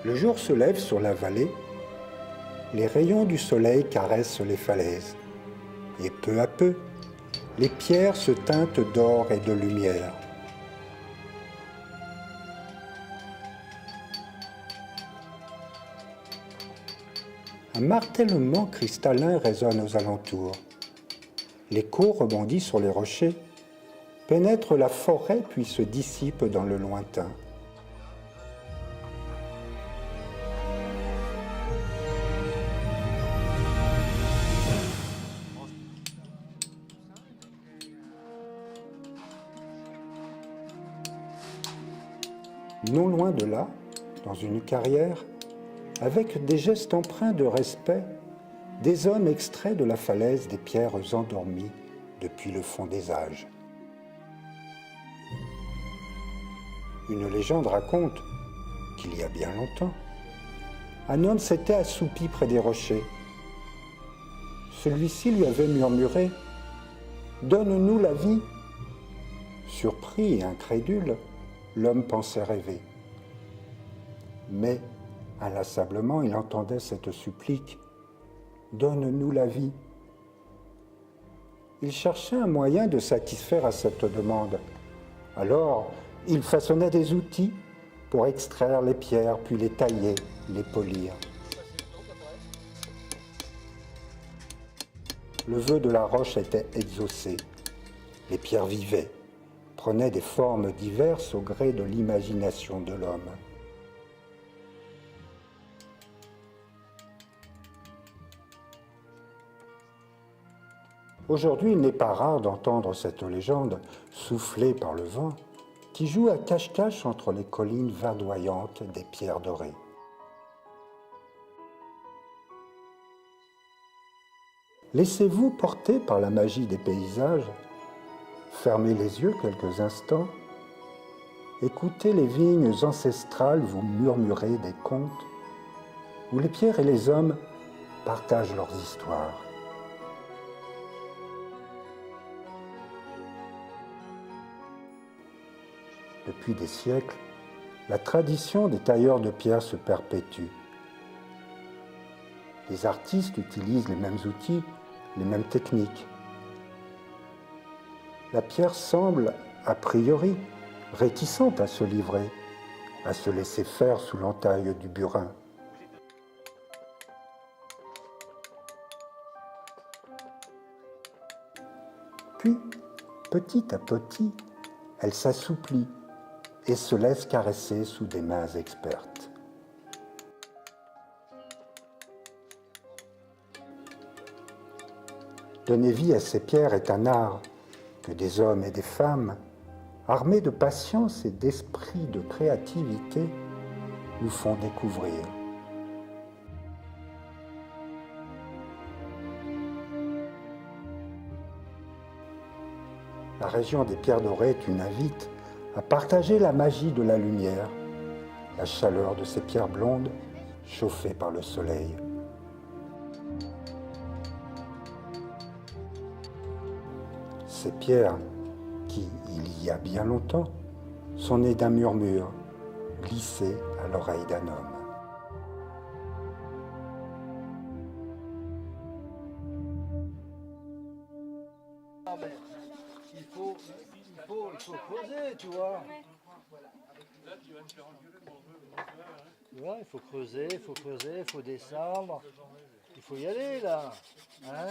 Le jour se lève sur la vallée, les rayons du soleil caressent les falaises, et peu à peu, les pierres se teintent d'or et de lumière. Un martèlement cristallin résonne aux alentours. L'écho rebondit sur les rochers, pénètre la forêt puis se dissipe dans le lointain. Non loin de là, dans une carrière, avec des gestes empreints de respect, des hommes extraient de la falaise des pierres endormies depuis le fond des âges. Une légende raconte qu'il y a bien longtemps, un homme s'était assoupi près des rochers. Celui-ci lui avait murmuré « Donne-nous la vie !» Surpris et incrédule, l'homme pensait rêver. Mais, inlassablement, il entendait cette supplique « Donne-nous la vie !» Il cherchait un moyen de satisfaire à cette demande. Alors, il façonnait des outils pour extraire les pierres, puis les tailler, les polir. Le vœu de la roche était exaucé. Les pierres vivaient, prenaient des formes diverses au gré de l'imagination de l'homme. Aujourd'hui, il n'est pas rare d'entendre cette légende, soufflée par le vent, qui joue à cache-cache entre les collines verdoyantes des pierres dorées. Laissez-vous porter par la magie des paysages, fermez les yeux quelques instants, écoutez les vignes ancestrales vous murmurer des contes, où les pierres et les hommes partagent leurs histoires. Depuis des siècles, la tradition des tailleurs de pierre se perpétue. Les artistes utilisent les mêmes outils, les mêmes techniques. La pierre semble, a priori, réticente à se livrer, à se laisser faire sous l'entaille du burin. Puis, petit à petit, elle s'assouplit et se laisse caresser sous des mains expertes. Donner vie à ces pierres est un art que des hommes et des femmes, armés de patience et d'esprit de créativité, nous font découvrir. La région des pierres dorées, tu n'invites à partager la magie de la lumière, la chaleur de ces pierres blondes chauffées par le soleil. Ces pierres qui, il y a bien longtemps, sont nées d'un murmure glissé à l'oreille d'un homme. Il faut creuser, tu vois. Tu vois, il faut creuser, il faut descendre. Il faut y aller, là. Hein?